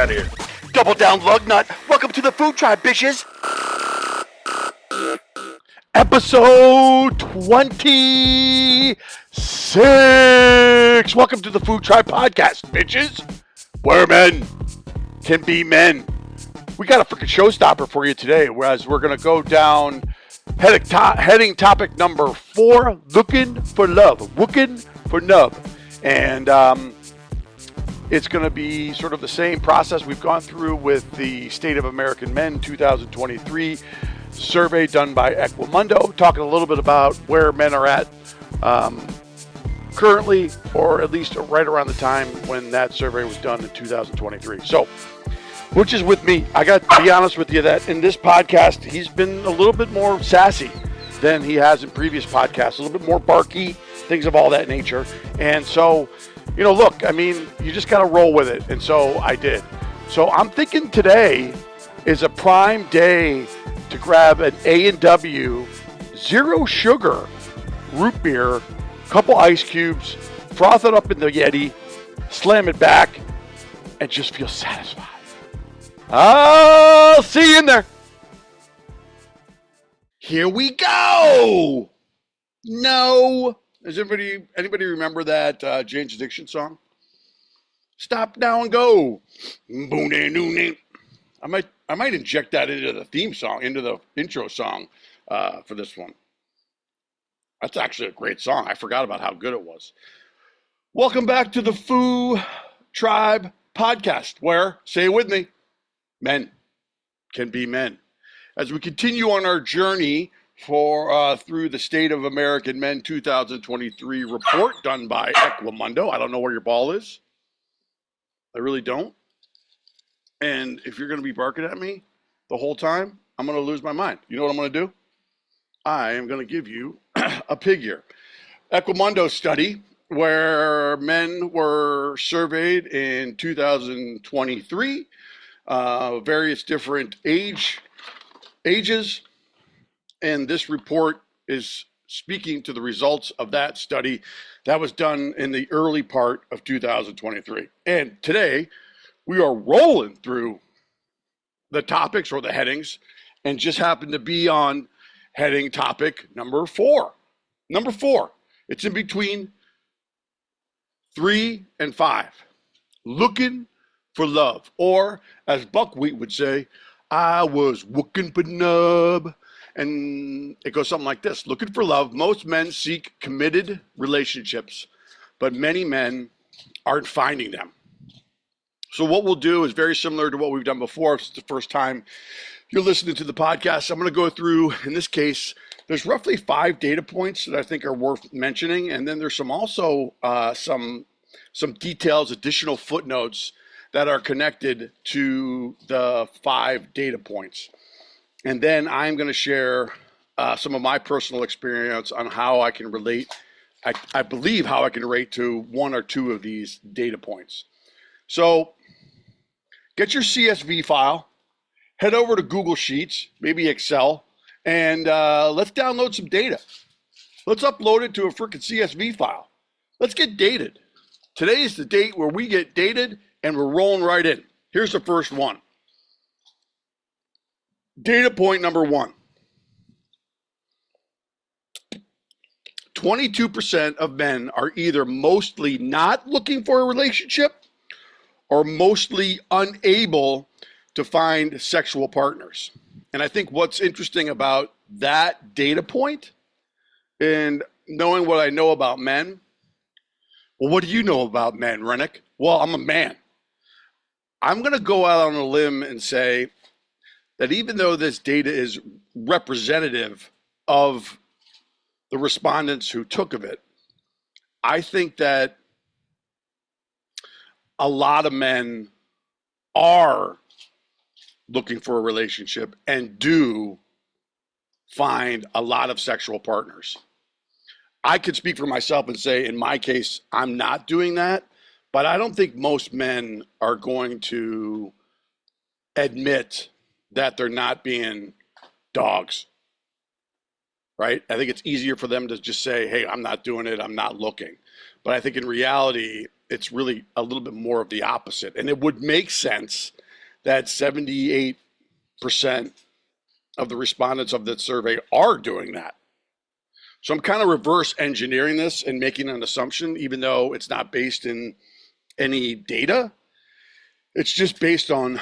out of here. Double down, lug nut. Welcome to the Fo0H Tribe, bitches. Episode 26. Welcome to the Fo0H Tribe Podcast, bitches. Where men can be men. We got a freaking showstopper for you today, whereas we're going to go down heading topic number 4, looking for love, looking for nub. And it's going to be sort of the same process we've gone through with the State of American Men 2023 survey done by Equimundo, talking a little bit about where men are at currently, or at least right around the time when that survey was done in 2023. So, which is with me. I got to be honest with you that in this podcast, he's been a little bit more sassy than he has in previous podcasts, a little bit more barky, things of all that nature. And so, you know, look, I mean, you just got to roll with it. And so I did. So I'm thinking today is a prime day to grab an A&W zero sugar root beer, couple ice cubes, froth it up in the Yeti, slam it back, and just feel satisfied. I'll see you in there. Here we go. No. Does anybody remember that Jane's Addiction song? Stop now and go. I might inject that into the theme song, into the intro song for this one. That's actually a great song. I forgot about how good it was. Welcome back to the Fo0H Tribe Podcast, where, say it with me, men can be men. As we continue on our journey through the State of American Men 2023 report done by Equimundo. I don't know where your ball is. I really don't. And if you're going to be barking at me the whole time, I'm going to lose my mind. You know what I'm going to do? I am going to give you a figure. Equimundo study where men were surveyed in 2023, various different ages. And this report is speaking to the results of that study that was done in the early part of 2023. And today, we are rolling through the topics or the headings and just happen to be on heading topic number 4. Number 4. It's in between 3 and 5. Looking for love. Or, as Buckwheat would say, I was looking for nub. And it goes something like this. Looking for love. Most men seek committed relationships, but many men aren't finding them. So what we'll do is very similar to what we've done before. If it's the first time you're listening to the podcast, I'm going to go through, in this case, there's roughly 5 data points that I think are worth mentioning. And then there's some details, additional footnotes that are connected to the 5 data points. And then I'm going to share some of my personal experience on how I can relate. I believe how I can relate to 1 or 2 of these data points. So get your CSV file, head over to Google Sheets, maybe Excel, and let's download some data. Let's upload it to a freaking CSV file. Let's get dated. Today is the date where we get dated and we're rolling right in. Here's the first one. Data point number 1. 22% of men are either mostly not looking for a relationship or mostly unable to find sexual partners. And I think what's interesting about that data point and knowing what I know about men, well, what do you know about men, Rennick? Well, I'm a man. I'm going to go out on a limb and say that even though this data is representative of the respondents who took of it, I think that a lot of men are looking for a relationship and do find a lot of sexual partners. I could speak for myself and say, in my case, I'm not doing that, but I don't think most men are going to admit that they're not being dogs, right? I think it's easier for them to just say, hey, I'm not doing it, I'm not looking. But I think in reality, it's really a little bit more of the opposite. And it would make sense that 78% of the respondents of that survey are doing that. So I'm kind of reverse engineering this and making an assumption, even though it's not based in any data. It's just based on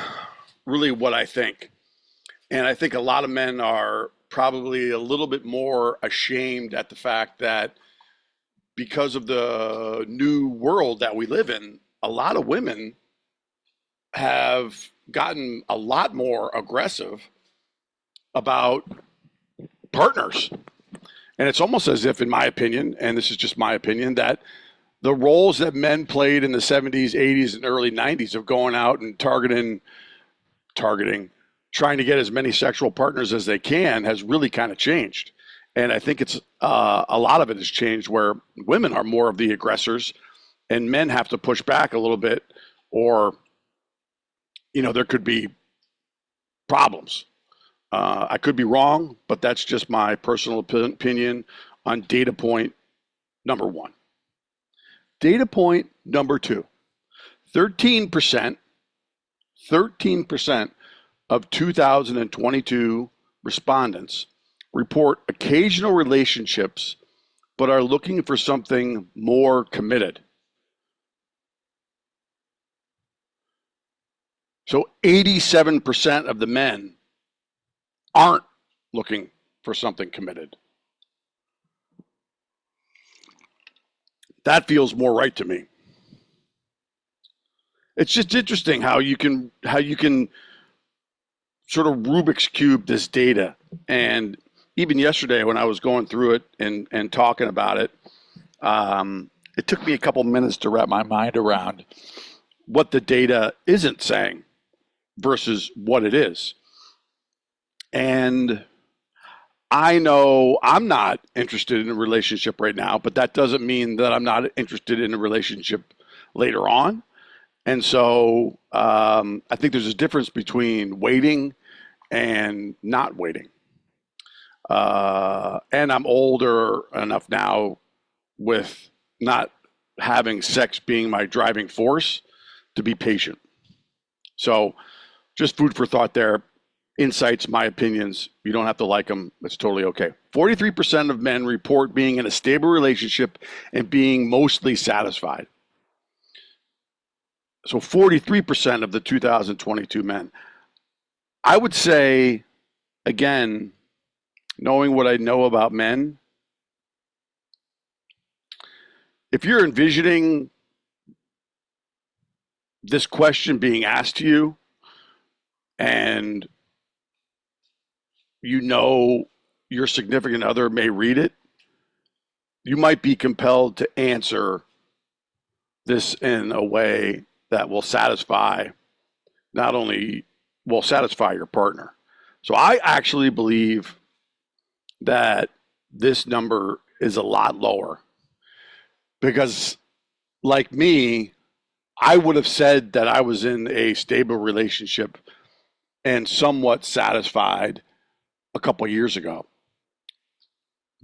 really what I think. And I think a lot of men are probably a little bit more ashamed at the fact that because of the new world that we live in, a lot of women have gotten a lot more aggressive about partners. And it's almost as if, in my opinion, and this is just my opinion, that the roles that men played in the 70s, 80s, and early 90s of going out and targeting, trying to get as many sexual partners as they can has really kind of changed. And I think it's a lot of it has changed where women are more of the aggressors and men have to push back a little bit, or, you know, there could be problems. I could be wrong, but that's just my personal opinion on data point number one. Data point number two, 13% of 2022 respondents report occasional relationships, but are looking for something more committed. So 87% of the men aren't looking for something committed. That feels more right to me. It's just interesting how you can sort of Rubik's Cube this data. And even yesterday when I was going through it and talking about it, it took me a couple minutes to wrap my mind around what the data isn't saying versus what it is. And I know I'm not interested in a relationship right now, but that doesn't mean that I'm not interested in a relationship later on. And so I think there's a difference between waiting and not waiting. And I'm older enough now with not having sex being my driving force to be patient. So just food for thought there. Insights, my opinions. You don't have to like them. It's totally okay. 43% of men report being in a stable relationship and being mostly satisfied. So 43% of the 2022 men. I would say, again, knowing what I know about men, if you're envisioning this question being asked to you and you know your significant other may read it, you might be compelled to answer this in a way that will satisfy, not only will satisfy your partner. So I actually believe that this number is a lot lower because, like me, I would have said that I was in a stable relationship and somewhat satisfied a couple of years ago.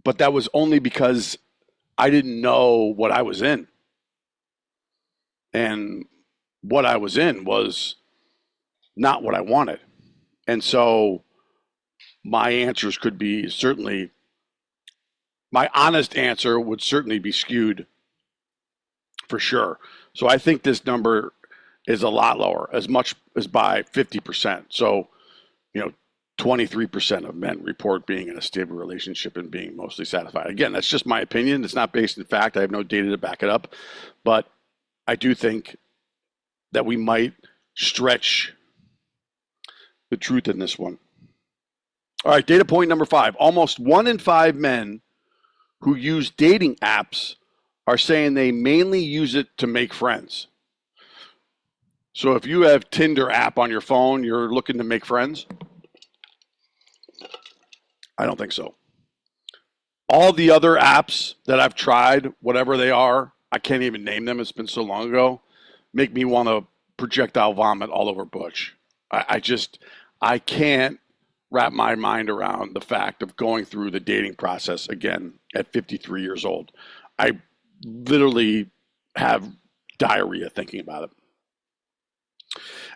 But that was only because I didn't know what I was in. And what I was in was not what I wanted. And so my answers could be certainly, my honest answer would certainly be skewed for sure. So I think this number is a lot lower, as much as by 50%. So, 23% of men report being in a stable relationship and being mostly satisfied. Again, that's just my opinion. It's not based in fact. I have no data to back it up. But I do think that we might stretch the truth in this one. All right, data point number 5. Almost 1 in 5 men who use dating apps are saying they mainly use it to make friends. So if you have Tinder app on your phone, you're looking to make friends? I don't think so. All the other apps that I've tried, whatever they are, I can't even name them. It's been so long ago, make me want to projectile vomit all over Butch. I can't wrap my mind around the fact of going through the dating process again at 53 years old. I literally have diarrhea thinking about it.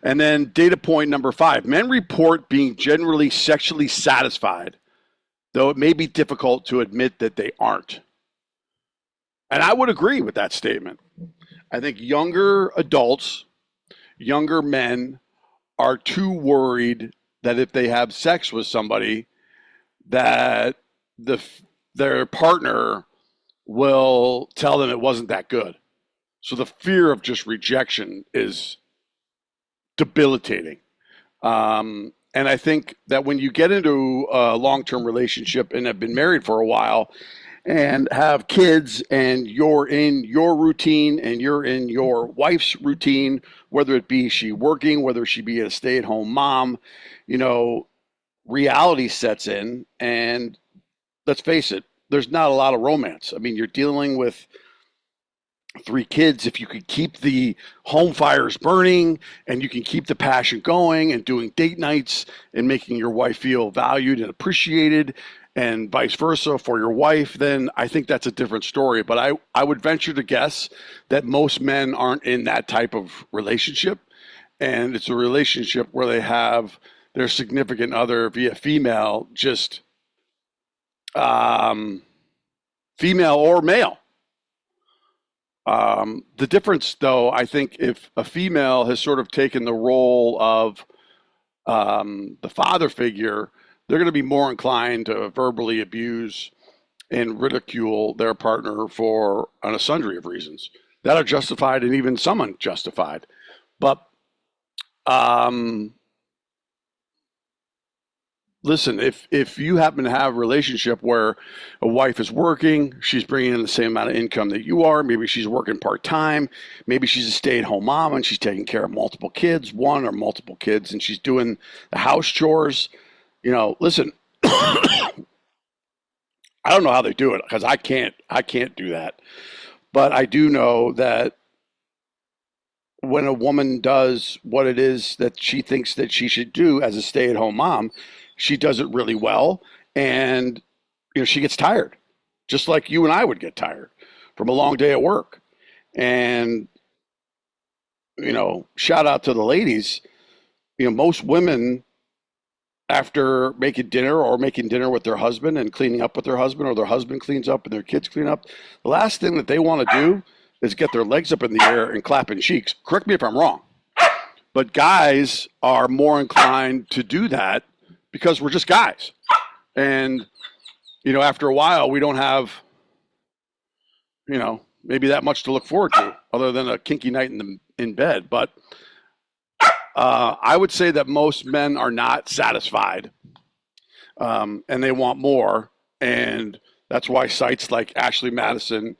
And then data point number 5, men report being generally sexually satisfied, though it may be difficult to admit that they aren't. And I would agree with that statement. I think younger adults, younger men are too worried that if they have sex with somebody, that their partner will tell them it wasn't that good. So the fear of just rejection is debilitating. And I think that when you get into a long-term relationship and have been married for a while and have kids and you're in your routine and you're in your wife's routine, whether it be she working, whether she be a stay-at-home mom, reality sets in, and let's face it, there's not a lot of romance. I mean, you're dealing with 3 kids. If you could keep the home fires burning and you can keep the passion going and doing date nights and making your wife feel valued and appreciated and vice versa for your wife, then I think that's a different story. But I would venture to guess that most men aren't in that type of relationship. And it's a relationship where they have their significant other via female, just female or male. The difference, though, I think if a female has sort of taken the role of the father figure, they're going to be more inclined to verbally abuse and ridicule their partner for a sundry of reasons that are justified and even some unjustified. But listen, if you happen to have a relationship where a wife is working, she's bringing in the same amount of income that you are, maybe she's working part-time, maybe she's a stay-at-home mom and she's taking care of multiple kids, one or multiple kids, and she's doing the house chores, listen, I don't know how they do it because I can't do that. But I do know that when a woman does what it is that she thinks that she should do as a stay-at-home mom, she does it really well, and she gets tired, just like you and I would get tired from a long day at work. And shout out to the ladies. Most women, after making dinner with their husband and cleaning up with their husband, or their husband cleans up and their kids clean up, the last thing that they want to do is get their legs up in the air and clapping cheeks. Correct me if I'm wrong, but guys are more inclined to do that because we're just guys. And, after a while, we don't have, maybe that much to look forward to other than a kinky night in bed. But I would say that most men are not satisfied, and they want more. And that's why sites like Ashley Madison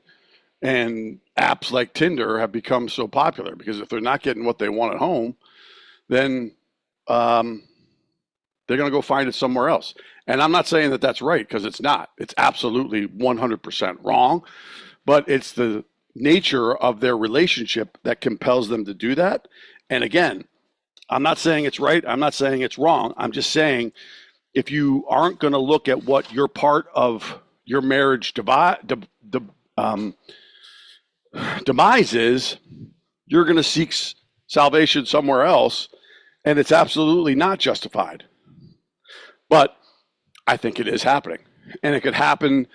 and apps like Tinder have become so popular, because if they're not getting what they want at home, then they're going to go find it somewhere else. And I'm not saying that that's right, because it's not. It's absolutely 100% wrong. But it's the nature of their relationship that compels them to do that. And again, I'm not saying it's right. I'm not saying it's wrong. I'm just saying if you aren't going to look at what your part of your marriage demise is, you're going to seek salvation somewhere else, and it's absolutely not justified. But I think it is happening, and it could happen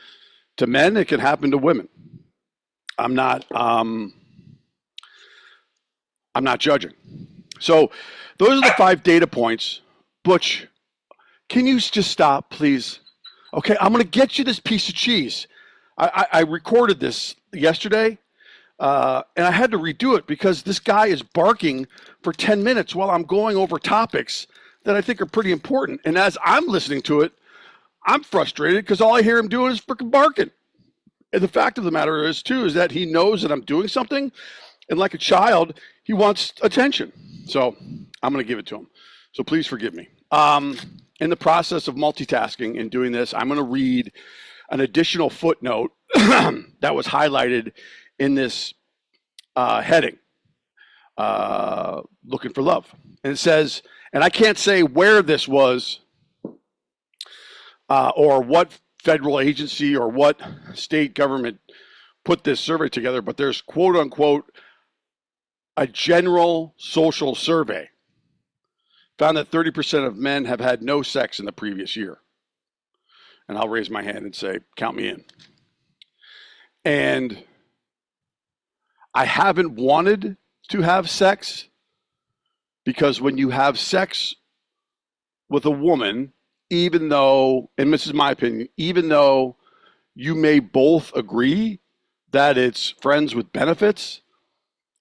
to men. It could happen to women. I'm not judging. So those are the 5 data points. Butch, can you just stop, please? Okay, I'm going to get you this piece of cheese. I recorded this yesterday, and I had to redo it because this guy is barking for 10 minutes while I'm going over topics that I think are pretty important. And as I'm listening to it, I'm frustrated because all I hear him doing is freaking barking. And the fact of the matter is, too, is that he knows that I'm doing something, and like a child, he wants attention. So I'm going to give it to him. So please forgive me. In the process of multitasking and doing this, I'm going to read an additional footnote that was highlighted in this heading, Looking for Love. And it says, and I can't say where this was or what federal agency or what state government put this survey together, but there's quote unquote A general social survey found that 30% of men have had no sex in the previous year. And I'll raise my hand and say, count me in. And I haven't wanted to have sex because when you have sex with a woman, even though, and this is my opinion, even though you may both agree that it's friends with benefits,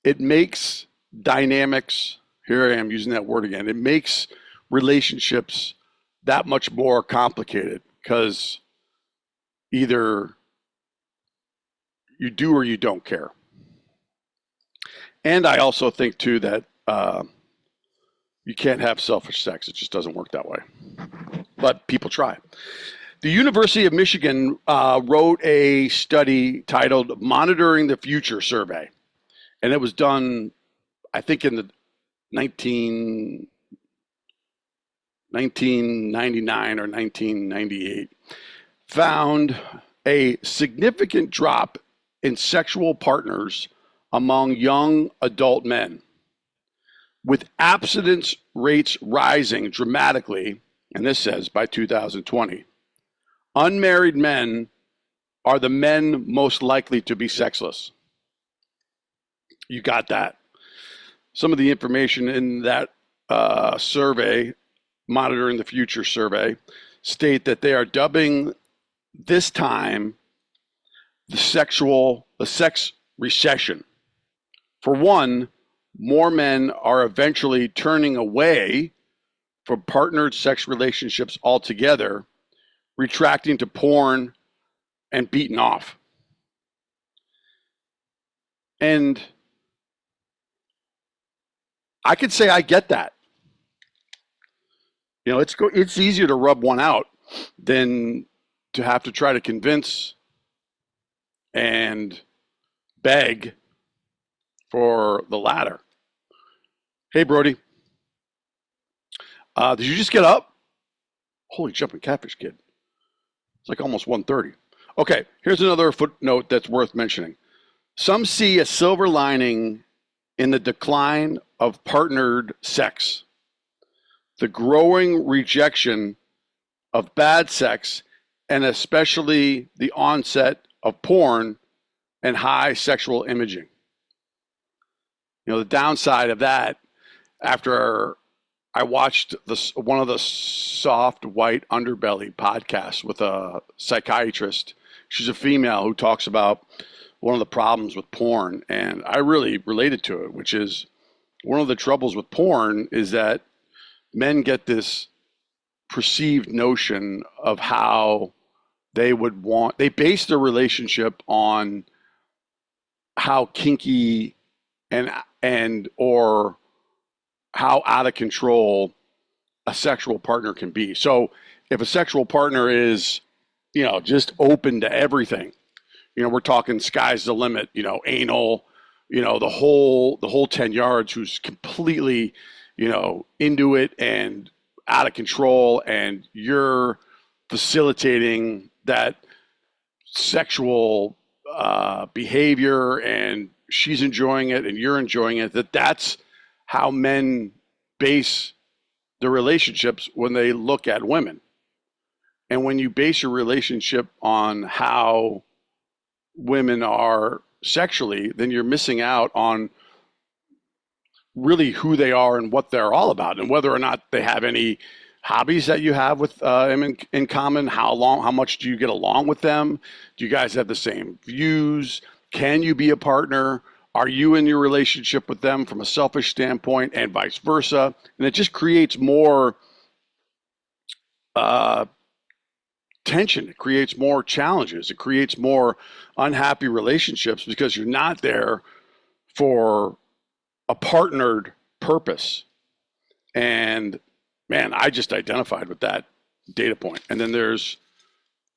it makes dynamics, here I am using that word again, it makes relationships that much more complicated because either you do or you don't care. And I also think too that you can't have selfish sex. It just doesn't work that way. But people try. The University of Michigan wrote a study titled Monitoring the Future Survey. And it was done, I think, in the 1999 or 1998. Found a significant drop in sexual partners among young adult men, with abstinence rates rising dramatically, and this says by 2020. Unmarried men are the men most likely to be sexless. You got that. Some of the information in that survey, Monitoring the Future survey, state that they are dubbing this time the sex recession. For one, more men are eventually turning away from partnered sex relationships altogether, retracting to porn and beating off. And I could say I get that. You know, it's easier to rub one out than to have to try to convince and beg for the latter. Hey, Brody. Did you just get up? Holy jumping catfish, kid. It's like almost 1:30. Okay, here's another footnote that's worth mentioning. Some see a silver lining in the decline of partnered sex, the growing rejection of bad sex, and especially the onset of porn and high sexual imaging. You know, the downside of that, after I watched one of the soft white underbelly podcasts with a psychiatrist. She's a female who talks about one of the problems with porn, and I really related to it, which is one of the troubles with porn is that men get this perceived notion of how they base their relationship on how kinky and or how out of control a sexual partner can be. So if a sexual partner is, you know, just open to everything, you know, we're talking sky's the limit, you know, anal, you know, the whole 10 yards, who's completely, you know, into it and out of control, and you're facilitating that sexual behavior, and she's enjoying it and you're enjoying it, that's how men base their relationships when they look at women. And when you base your relationship on how women are sexually, then you're missing out on really who they are and what they're all about, and whether or not they have any hobbies that you have with them in common. How much do you get along with them? Do you guys have the same views? Can you be a partner? Are you in your relationship with them from a selfish standpoint, and vice versa? And it just creates more tension. It creates more challenges. It creates more unhappy relationships because you're not there for a partnered purpose. And man, I just identified with that data point. And then there's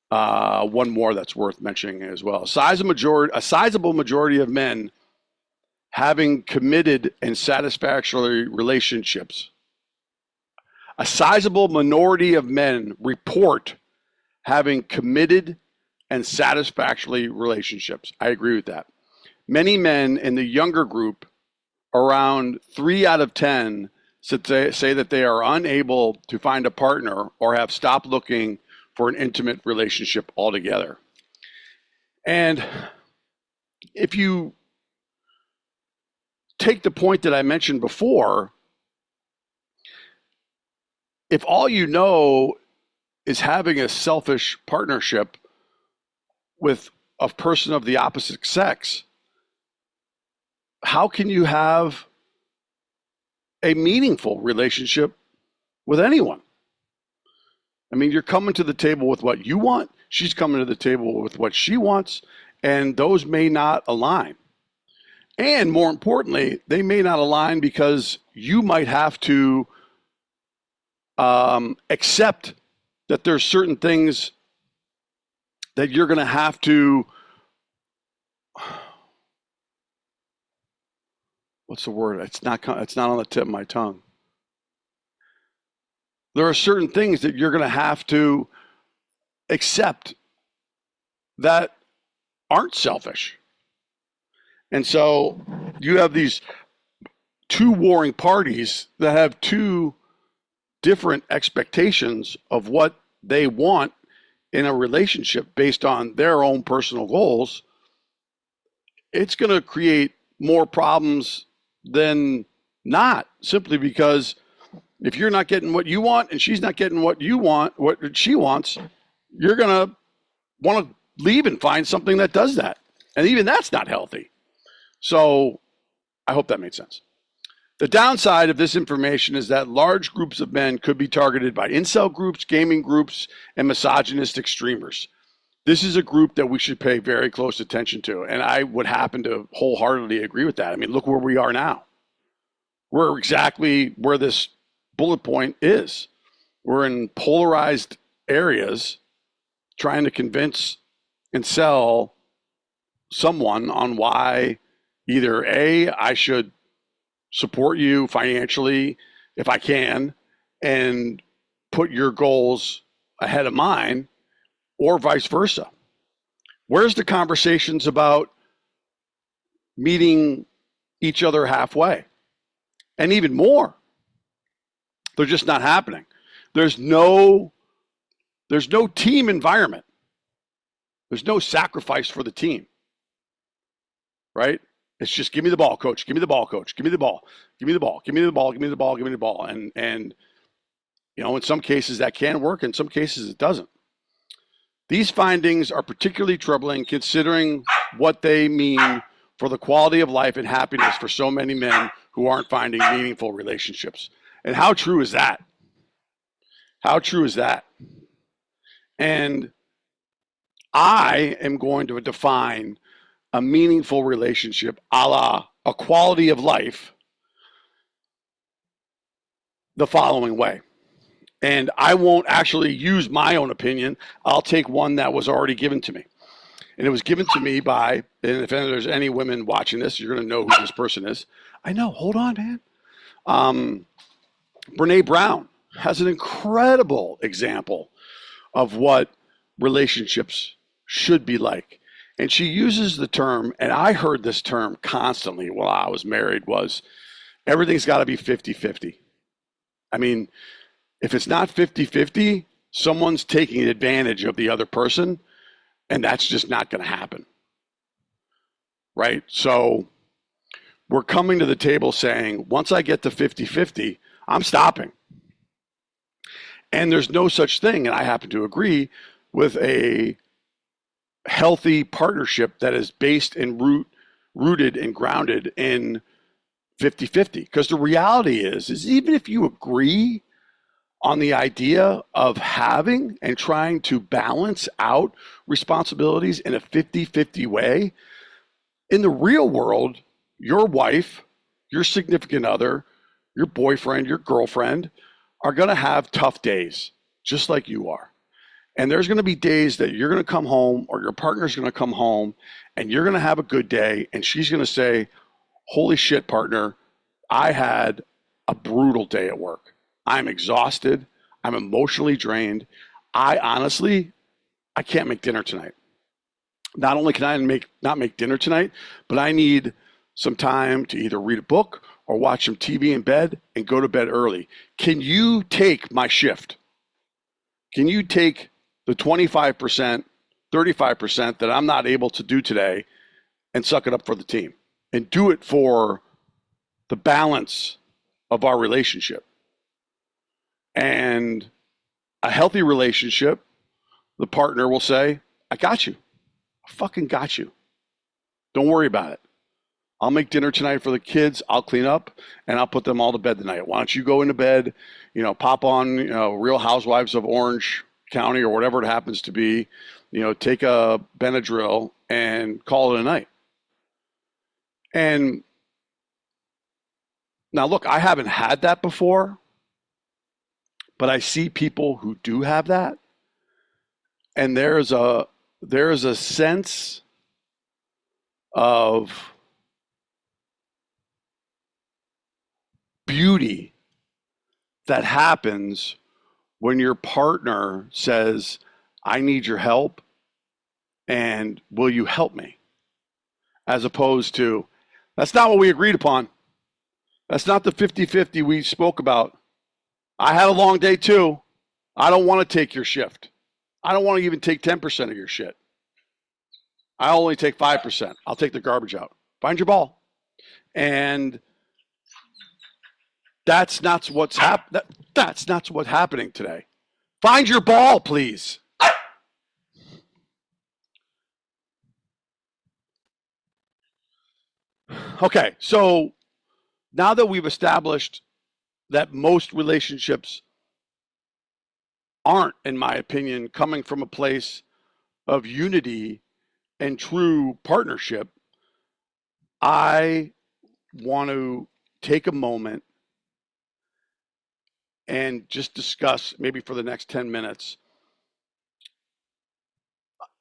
one more that's worth mentioning as well. A sizable majority of men having committed and satisfactory relationships. A sizable minority of men report having committed and satisfactory relationships. I agree with that. Many men in the younger group around 3 out of 10 say that they are unable to find a partner or have stopped looking for an intimate relationship altogether. And if you take the point that I mentioned before, if all you know is having a selfish partnership with a person of the opposite sex, how can you have a meaningful relationship with anyone? I mean, you're coming to the table with what you want. She's coming to the table with what she wants, and those may not align. And more importantly, they may not align because you might have to accept that there's certain things that you're going to have to, what's the word? It's not on the tip of my tongue. There are certain things that you're going to have to accept that aren't selfish. And so you have these two warring parties that have two different expectations of what they want in a relationship based on their own personal goals. It's going to create more problems than not, simply because if you're not getting what you want and she's not getting what you want, what she wants, you're going to want to leave and find something that does that. And even that's not healthy. So I hope that made sense. The downside of this information is that large groups of men could be targeted by incel groups, gaming groups, and misogynistic streamers. This is a group that we should pay very close attention to. And I would happen to wholeheartedly agree with that. I mean, look where we are now. We're exactly where this bullet point is. We're in polarized areas trying to convince and sell someone on why either A, I should support you financially if I can and put your goals ahead of mine, or vice versa. Where's the conversations about meeting each other halfway? And even more, they're just not happening. There's no team environment. There's no sacrifice for the team, right? It's just give me the ball, coach. Give me the ball, coach. Give me the ball. Give me the ball. Give me the ball. Give me the ball. Give me the ball. And you know, in some cases that can work. In some cases it doesn't. These findings are particularly troubling considering what they mean for the quality of life and happiness for so many men who aren't finding meaningful relationships. And how true is that? How true is that? And I am going to define a meaningful relationship, a la a quality of life, the following way. And I won't actually use my own opinion. I'll take one that was already given to me. And it was given to me by, and if there's any women watching this, you're going to know who this person is. I know, hold on, man. Brene Brown has an incredible example of what relationships should be like. And she uses the term, and I heard this term constantly while I was married, was everything's got to be 50-50. I mean, if it's not 50-50, someone's taking advantage of the other person, and that's just not going to happen, right? So we're coming to the table saying, once I get to 50-50, I'm stopping. And there's no such thing, and I happen to agree, with a healthy partnership that is based and rooted and grounded in 50-50. Because the reality is even if you agree on the idea of having and trying to balance out responsibilities in a 50-50 way, in the real world, your wife, your significant other, your boyfriend, your girlfriend are going to have tough days, just like you are. And there's going to be days that you're going to come home, or your partner's going to come home, and you're going to have a good day, and she's going to say, holy shit, partner, I had a brutal day at work. I'm exhausted. I'm emotionally drained. I can't make dinner tonight. Not only can I not make dinner tonight, but I need some time to either read a book or watch some TV in bed and go to bed early. Can you take my shift? Can you take the 25%, 35% that I'm not able to do today and suck it up for the team and do it for the balance of our relationship? And a healthy relationship, the partner will say, I got you. I fucking got you. Don't worry about it. I'll make dinner tonight for the kids. I'll clean up and I'll put them all to bed tonight. Why don't you go into bed, pop on, Real Housewives of Orange County or whatever it happens to be, take a Benadryl and call it a night. And now look, I haven't had that before, but I see people who do have that. And there's a sense of beauty that happens when your partner says, I need your help, and will you help me? As opposed to, that's not what we agreed upon. That's not the 50-50 we spoke about. I had a long day too. I don't want to take your shift. I don't want to even take 10% of your shit. I only take 5%. I'll take the garbage out. Find your ball. And that's not what's that's not what's happening today. Find your ball, please. Okay, so now that we've established that most relationships aren't, in my opinion, coming from a place of unity and true partnership, I want to take a moment and just discuss, maybe for the next 10 minutes,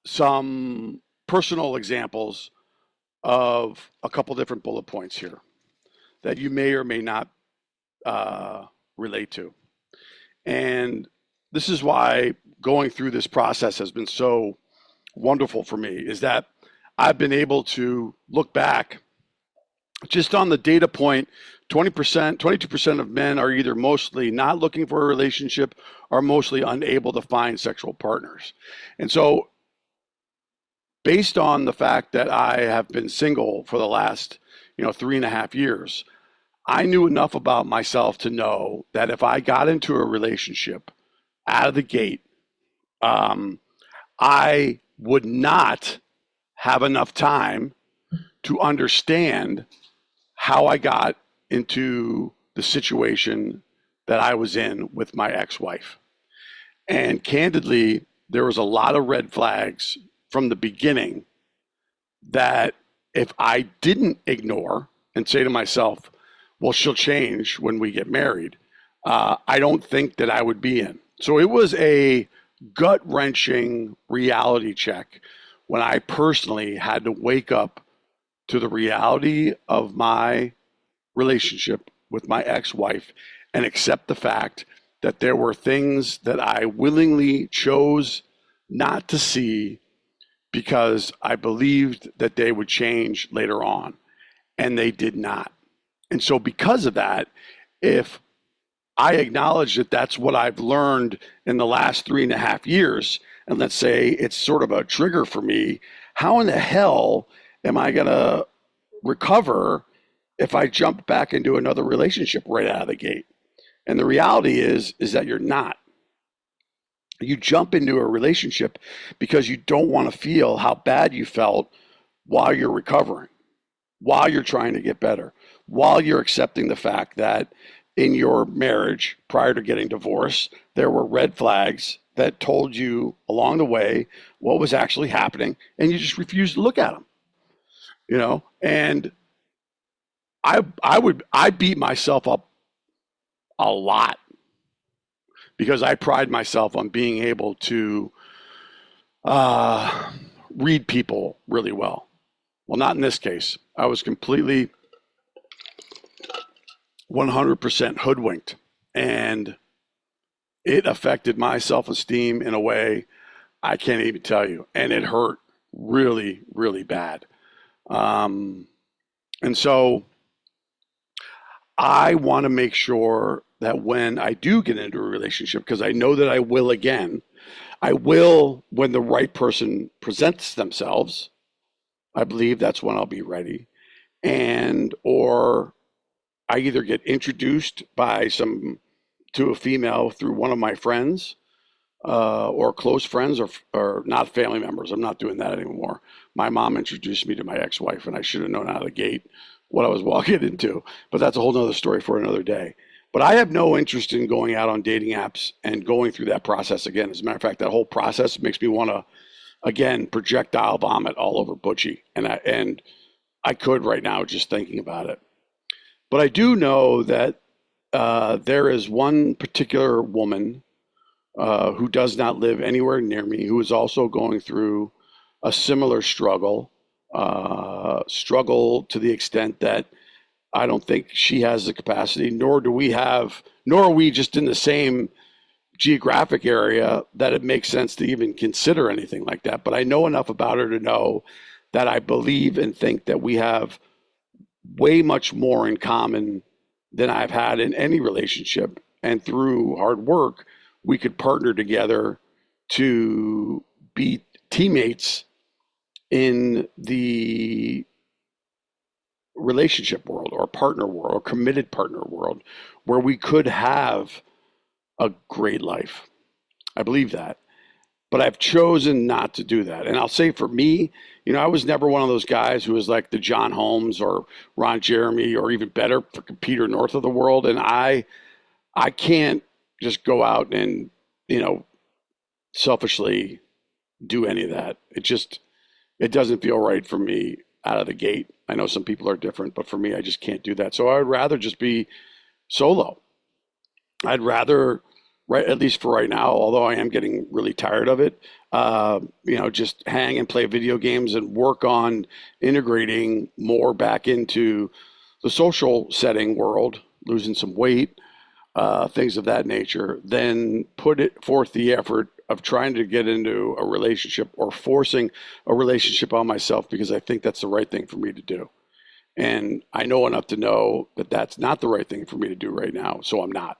some personal examples of a couple different bullet points here that you may or may not relate to. And this is why going through this process has been so wonderful for me, is that I've been able to look back just on the data point. 20%, 22% of men are either mostly not looking for a relationship or mostly unable to find sexual partners. And so based on the fact that I have been single for the last, 3.5 years, I knew enough about myself to know that if I got into a relationship out of the gate, I would not have enough time to understand how I got into the situation that I was in with my ex-wife. And candidly, there was a lot of red flags from the beginning that if I didn't ignore and say to myself, well, she'll change when we get married, I don't think that I would be in. So it was a gut-wrenching reality check when I personally had to wake up to the reality of my relationship with my ex-wife and accept the fact that there were things that I willingly chose not to see because I believed that they would change later on, and they did not. And so because of that, if I acknowledge that that's what I've learned in the last 3.5 years, and let's say it's sort of a trigger for me, how in the hell am I going to recover if I jump back into another relationship right out of the gate? And the reality is that you're not. You jump into a relationship because you don't want to feel how bad you felt while you're recovering, while you're trying to get better, while you're accepting the fact that in your marriage prior to getting divorced, there were red flags that told you along the way what was actually happening, and you just refused to look at them. And I beat myself up a lot because I pride myself on being able to read people really well. Well, not in this case. I was completely 100% hoodwinked, and it affected my self-esteem in a way I can't even tell you, and it hurt really, really bad. And so I want to make sure that when I do get into a relationship, because I know that I will again, I will when the right person presents themselves. I believe that's when I'll be ready. And or I either get introduced by some to a female through one of my friends or close friends or not family members. I'm not doing that anymore. My mom introduced me to my ex-wife, and I should have known out of the gate what I was walking into. But that's a whole nother story for another day. But I have no interest in going out on dating apps and going through that process again. As a matter of fact, that whole process makes me want to, again, projectile vomit all over Butchie. And I could right now just thinking about it. But I do know that there is one particular woman who does not live anywhere near me, who is also going through a similar struggle to the extent that I don't think she has the capacity, nor are we just in the same geographic area that it makes sense to even consider anything like that. But I know enough about her to know that I believe and think that we have way much more in common than I've had in any relationship. And through hard work, we could partner together to be teammates in the relationship world or partner world or committed partner world where we could have a great life. I believe that. But I've chosen not to do that. And I'll say for me, I was never one of those guys who was like the John Holmes or Ron Jeremy or even better for Peter North of the world. And I can't just go out and, selfishly do any of that. It doesn't feel right for me out of the gate. I know some people are different, but for me, I just can't do that. So I would rather just be solo. I'd rather, right, at least for right now, although I am getting really tired of it, just hang and play video games and work on integrating more back into the social setting world, losing some weight, things of that nature, then put it forth the effort of trying to get into a relationship or forcing a relationship on myself because I think that's the right thing for me to do. And I know enough to know that that's not the right thing for me to do right now, so I'm not.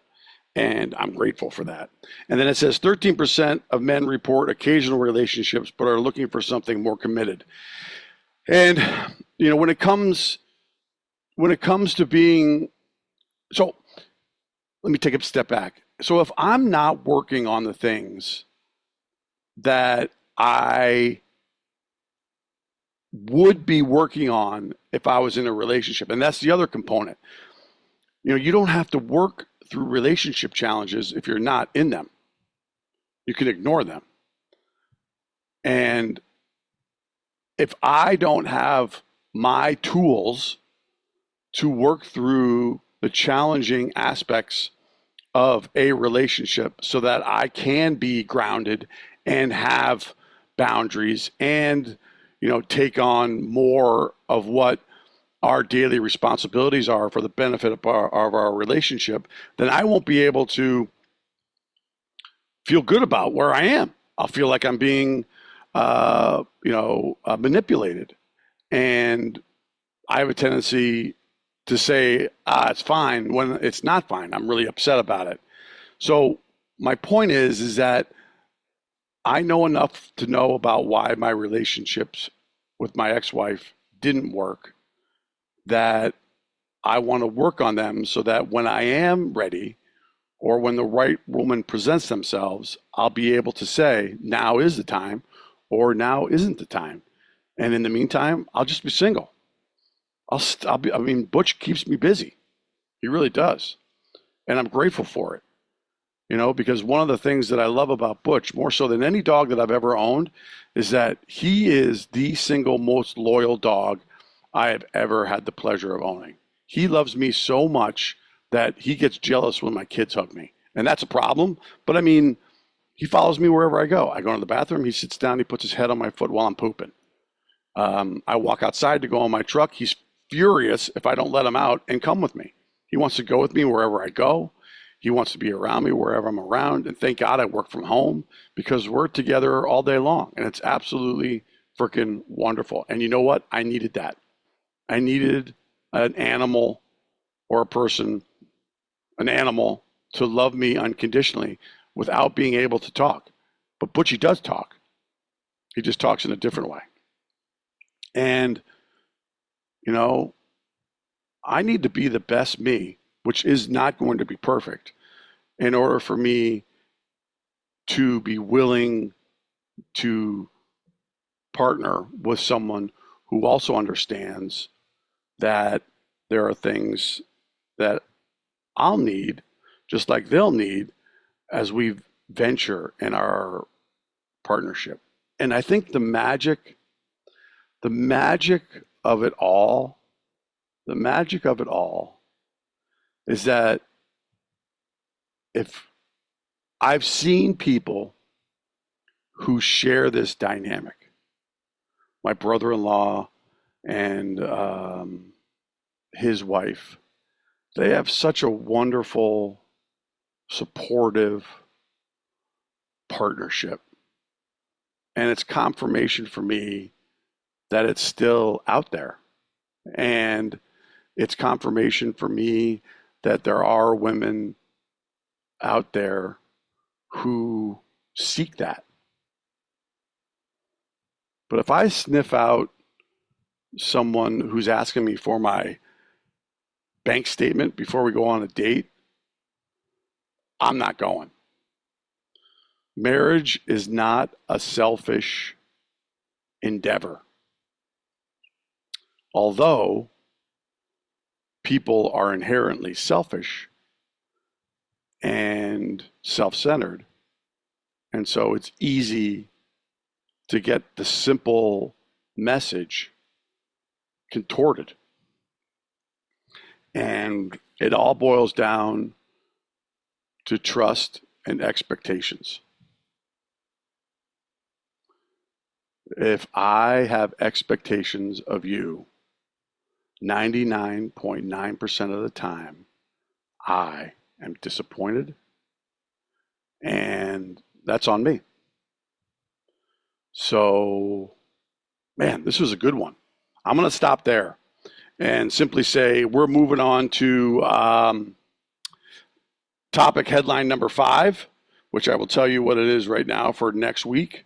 And I'm grateful for that. And then it says 13% of men report occasional relationships but are looking for something more committed. And when it comes to being, so let me take a step back. So if I'm not working on the things that I would be working on if I was in a relationship, and that's the other component. You don't have to work through relationship challenges if you're not in them. You can ignore them. And if I don't have my tools to work through the challenging aspects of a relationship so that I can be grounded and have boundaries and, take on more of what our daily responsibilities are for the benefit of our relationship, then I won't be able to feel good about where I am. I'll feel like I'm being, manipulated. And I have a tendency to say, it's fine when it's not fine. I'm really upset about it. So my point is that I know enough to know about why my relationships with my ex-wife didn't work, that I want to work on them so that when I am ready or when the right woman presents themselves, I'll be able to say, now is the time or now isn't the time. And in the meantime, I'll just be single. Butch keeps me busy. He really does. And I'm grateful for it. Because one of the things that I love about Butch, more so than any dog that I've ever owned, is that he is the single most loyal dog I have ever had the pleasure of owning. He loves me so much that he gets jealous when my kids hug me. And that's a problem. But he follows me wherever I go. I go to the bathroom, he sits down, he puts his head on my foot while I'm pooping. I walk outside to go on my truck. He's furious if I don't let him out and come with me. He wants to go with me wherever I go. He wants to be around me wherever I'm around. And thank God I work from home because we're together all day long. And it's absolutely freaking wonderful. And you know what? I needed that. I needed an animal or a person, an animal, to love me unconditionally without being able to talk. But Butchie does talk. He just talks in a different way. And, you know, I need to be the best me, which is not going to be perfect, in order for me to be willing to partner with someone who also understands that there are things that I'll need, just like they'll need, as we venture in our partnership. And I think the magic of it all, is that if I've seen people who share this dynamic, my brother-in-law and his wife, they have such a wonderful, supportive partnership. And it's confirmation for me that it's still out there. And it's confirmation for me that there are women out there who seek that. But if I sniff out someone who's asking me for my bank statement before we go on a date, I'm not going. Marriage is not a selfish endeavor. Although people are inherently selfish and self-centered, and so it's easy to get the simple message contorted. And it all boils down to trust and expectations. If I have expectations of you, 99.9% of the time, I am disappointed, and that's on me. So, man, this was a good one. I'm going to stop there and simply say we're moving on to topic headline number 5, which I will tell you what it is right now for next week,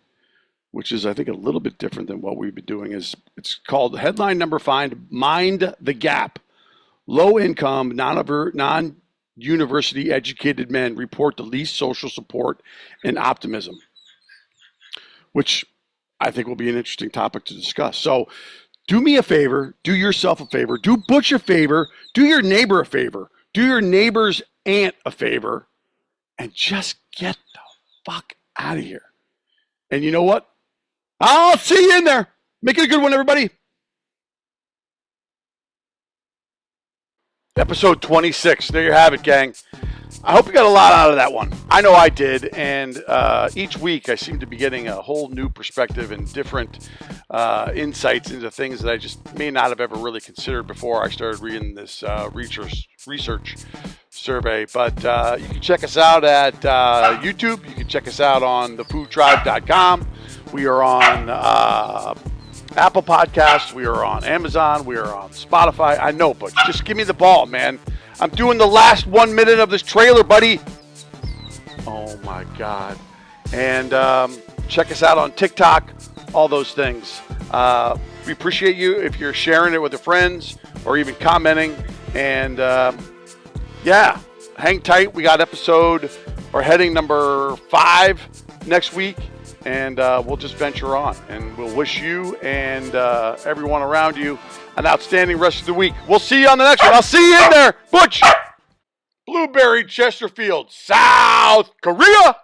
which is, I think, a little bit different than what we've been doing. It's called headline number 5, Mind the Gap. Low income, non-university educated men report the least social support and optimism, which I think will be an interesting topic to discuss. So do me a favor, do yourself a favor, do Butch a favor, do your neighbor a favor, do your neighbor's aunt a favor, and just get the fuck out of here. And you know what? I'll see you in there. Make it a good one, everybody. Episode 26. There you have it, gang. I hope you got a lot out of that one. I know I did. And each week I seem to be getting a whole new perspective and different insights into things that I just may not have ever really considered before I started reading this research survey. But you can check us out at YouTube. You can check us out on Fo0H We are on Apple Podcasts. We are on Amazon. We are on Spotify. I know, but just give me the ball, man. I'm doing the last 1 minute of this trailer, buddy. Oh, my God. And check us out on TikTok, all those things. We appreciate you if you're sharing it with your friends or even commenting. And, yeah, hang tight. We got heading number 5 next week. And we'll just venture on. And we'll wish you and everyone around you an outstanding rest of the week. We'll see you on the next one. I'll see you in there. Butch. Blueberry, Chesterfield, South Korea.